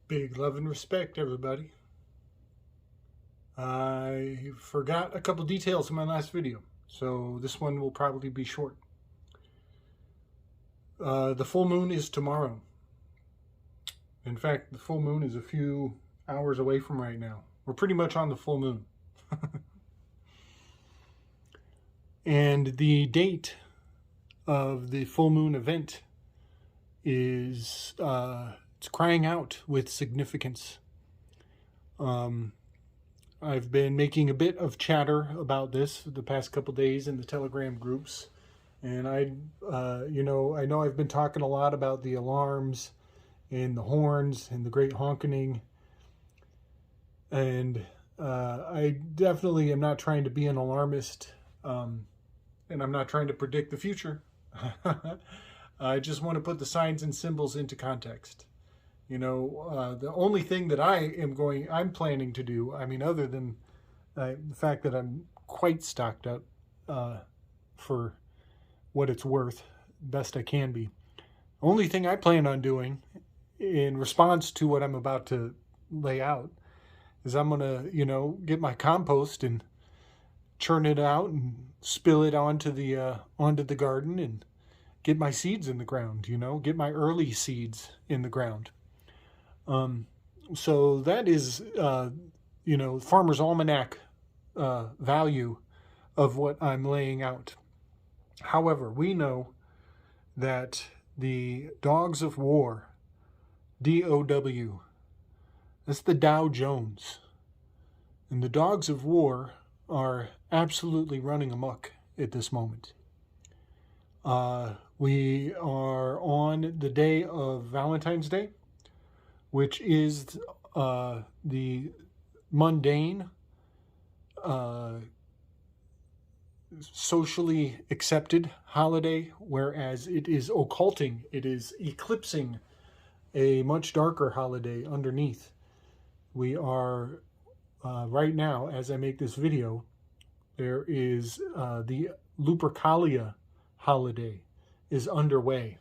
Big love and respect, everybody. I forgot a couple details in my last video, so this one will probably be short. The full moon is tomorrow. In fact, the full moon is a few hours away from right now. We're pretty much on the full moon. And the date of the full moon event is it's crying out with significance. I've been making a bit of chatter about this the past couple days in the Telegram groups, and I know I've been talking a lot about the alarms and the horns and the great honking, and I definitely am not trying to be an alarmist, and I'm not trying to predict the future. I just want to put the signs and symbols into context. The only thing that I'm planning to do, other than the fact that I'm quite stocked up for what it's worth, best I can be. Only thing I plan on doing in response to what I'm about to lay out is I'm going to, get my compost and churn it out and spill it onto the garden and get my seeds in the ground, get my early seeds in the ground. So that is, Farmer's Almanac value of what I'm laying out. However, we know that the Dogs of War, DOW, that's the Dow Jones. And the Dogs of War are absolutely running amok at this moment. We are on the day of Valentine's Day, which is the mundane, socially accepted holiday, whereas it is occulting, it is eclipsing a much darker holiday underneath. We are, right now, as I make this video, there is the Lupercalia holiday is underway.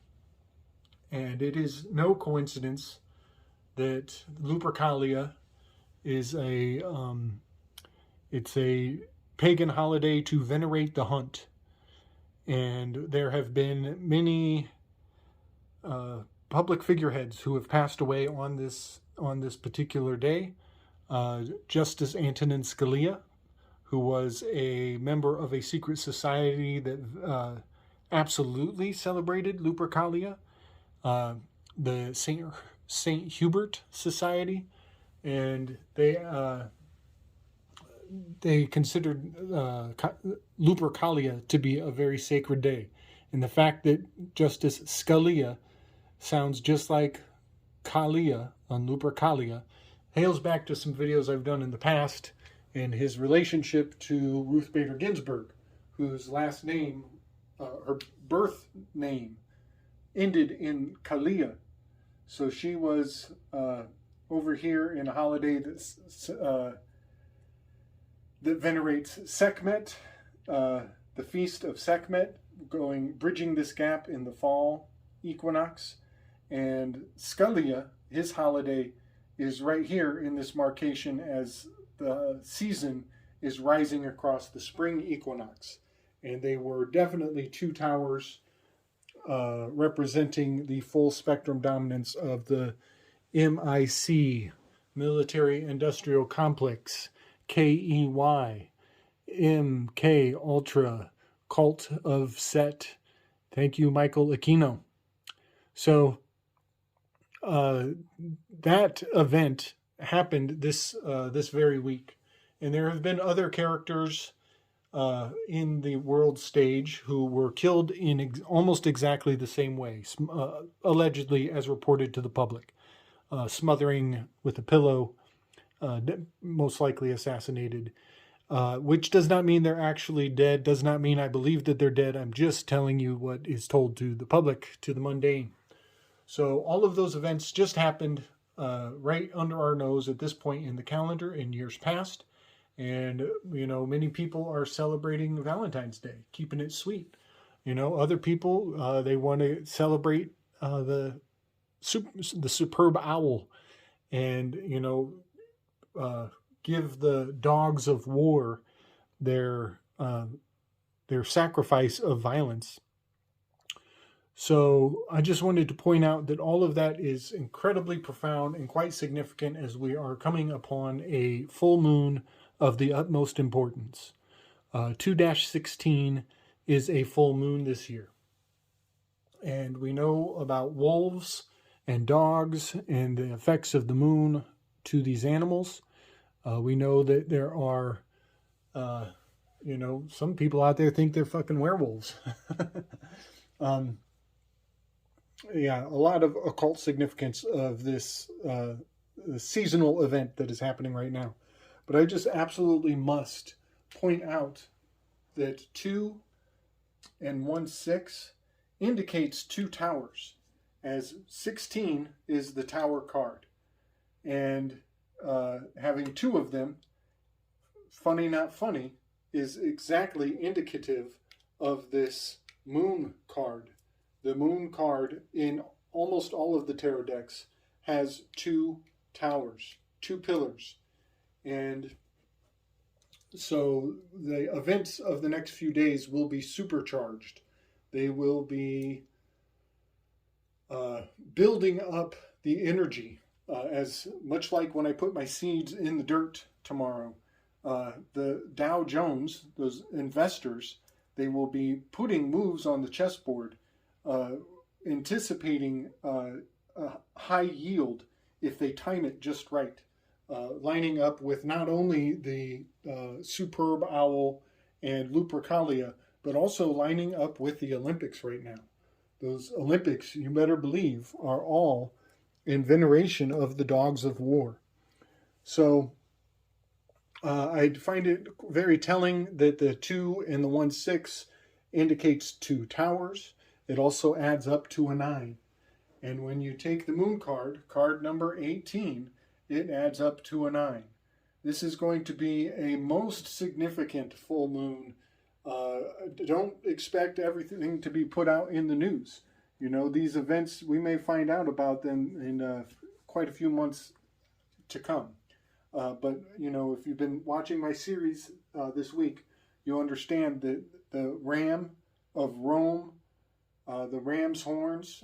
And it is no coincidence that Lupercalia is it's a pagan holiday to venerate the hunt. And there have been many public figureheads who have passed away on this particular day. Justice Antonin Scalia, who was a member of a secret society that absolutely celebrated Lupercalia, the St. Hubert Society, and they considered Lupercalia to be a very sacred day. And the fact that Justice Scalia sounds just like Kalia on Lupercalia hails back to some videos I've done in the past and his relationship to Ruth Bader Ginsburg, whose last name, her birth name, ended in Kalia. So she was over here in a holiday that venerates Sekhmet, the feast of Sekhmet, bridging this gap in the fall equinox. And Scalia, his holiday, is right here in this marcation as the season is rising across the spring equinox. And they were definitely two towers representing the full spectrum dominance of the MIC, Military Industrial Complex, KEY, MK Ultra, Cult of Set. Thank you, Michael Aquino. So that event happened this very week, and there have been other characters in the world stage who were killed in almost exactly the same way, allegedly as reported to the public, smothering with a pillow, most likely assassinated, which does not mean they're actually dead, does not mean I believe that they're dead. I'm just telling you what is told to the public, to the mundane. So all of those events just happened right under our nose at this point in the calendar in years past. And, many people are celebrating Valentine's Day, keeping it sweet. Other people, they want to celebrate the superb owl and, give the dogs of war their sacrifice of violence. So I just wanted to point out that all of that is incredibly profound and quite significant as we are coming upon a full moon of the utmost importance. 2-16 is a full moon this year. And we know about wolves and dogs and the effects of the moon to these animals. We know that there are, some people out there think they're fucking werewolves. Yeah, a lot of occult significance of this seasonal event that is happening right now. But I just absolutely must point out that 2 and 1-6 indicates 2 towers, as 16 is the tower card. And having 2 of them, funny not funny, is exactly indicative of this moon card. The moon card in almost all of the tarot decks has 2 towers, 2 pillars. And so the events of the next few days will be supercharged. They will be building up the energy, as much like when I put my seeds in the dirt tomorrow. The Dow Jones, those investors, they will be putting moves on the chessboard, anticipating a high yield if they time it just right. Lining up with not only the superb owl and Lupercalia, but also lining up with the Olympics right now. Those Olympics, you better believe, are all in veneration of the dogs of war. So I find it very telling that the 2 and the 1-6 indicates 2 towers. It also adds up to a 9. And when you take the moon card, card number 18, it adds up to a 9. This is going to be a most significant full moon. Don't expect everything to be put out in the news. These events, we may find out about them in quite a few months to come. But, if you've been watching my series this week, you'll understand that the Ram of Rome, the ram's horns,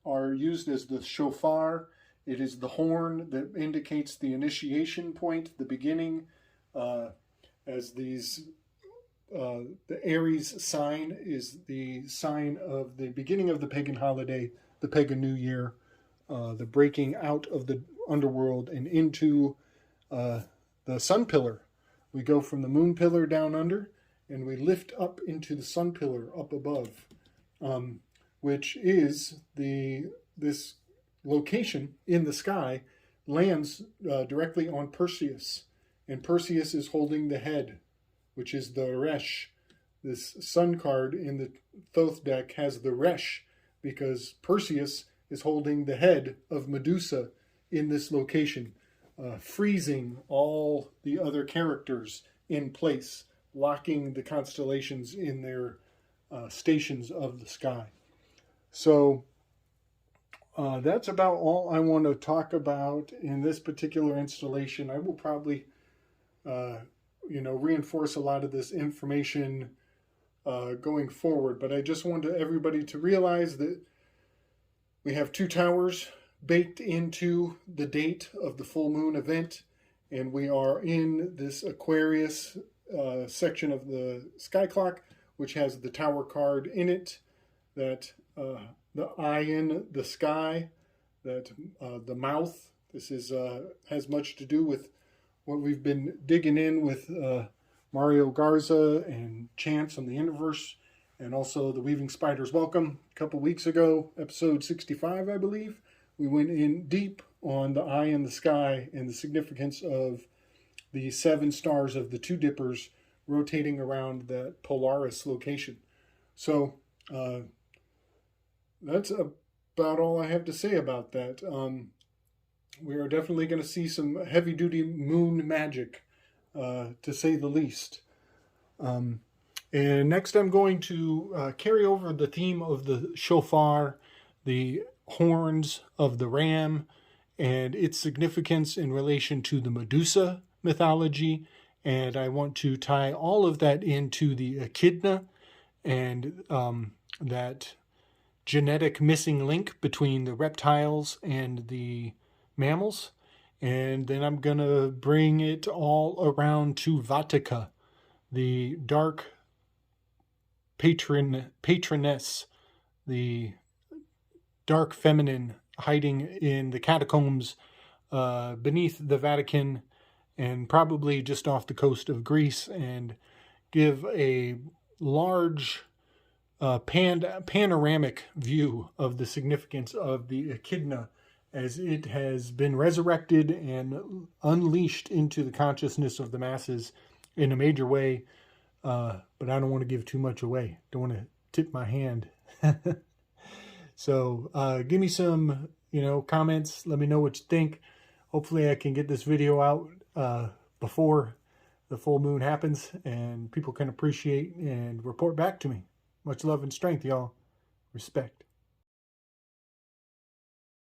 are used as the shofar. It is the horn that indicates the initiation point, the beginning, as these, the Aries sign is the sign of the beginning of the pagan holiday, the pagan New Year, the breaking out of the underworld and into the sun pillar. We go from the moon pillar down under, and we lift up into the sun pillar up above, which is this location in the sky lands directly on Perseus, and Perseus is holding the head, which is the Resh. This sun card in the Thoth deck has the Resh because Perseus is holding the head of Medusa in this location, freezing all the other characters in place, locking the constellations in their stations of the sky. So that's about all I want to talk about in this particular installation. I will probably, reinforce a lot of this information going forward, but I just wanted everybody to realize that we have 2 towers baked into the date of the full moon event, and we are in this Aquarius section of the sky clock, which has the tower card in it, that the eye in the sky, that the mouth. This is has much to do with what we've been digging in with Mario Garza and Chance on the Universe, and also the Weaving Spiders Welcome. A couple weeks ago, episode 65, I believe, we went in deep on the eye in the sky and the significance of the 7 stars of the 2 dippers rotating around that Polaris location. So that's about all I have to say about that. We are definitely going to see some heavy-duty moon magic, to say the least. And next I'm going to carry over the theme of the shofar, the horns of the ram, and its significance in relation to the Medusa mythology. And I want to tie all of that into the echidna and that genetic missing link between the reptiles and the mammals. And then I'm going to bring it all around to Vatica, the dark patroness, the dark feminine hiding in the catacombs beneath the Vatican and probably just off the coast of Greece, and give a large panoramic view of the significance of the echidna as it has been resurrected and unleashed into the consciousness of the masses in a major way. But I don't want to give too much away. Don't want to tip my hand. So give me some, comments. Let me know what you think. Hopefully I can get this video out before the full moon happens and people can appreciate and report back to me. Much love and strength, y'all. Respect.